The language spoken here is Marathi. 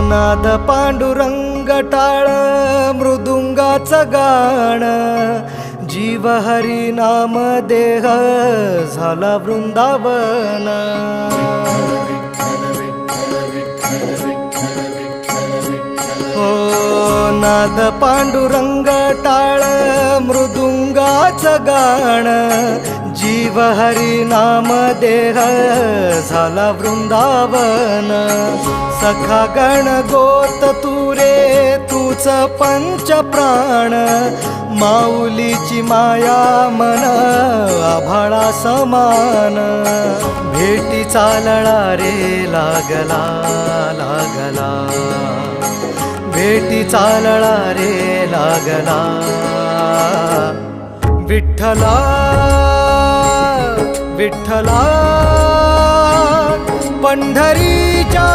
नाद पांडुरंग टाळ मृदुंगाचं गाण, जीव हरी नाम देह झाला वृंदावन. हो नाद पांडुरंग टाळ मृदुंगाचं गाण, जीव हरी नाम देह झाला वृंदावन. सखा गण गोत तू रे तूच पंच प्राण, माऊलीची माया मन आभाळा समान. भेटी चालळा रे लागला लागला, भेटी चालळा रे लागला. विठ्ठला विठ्ठला पंढरीच्या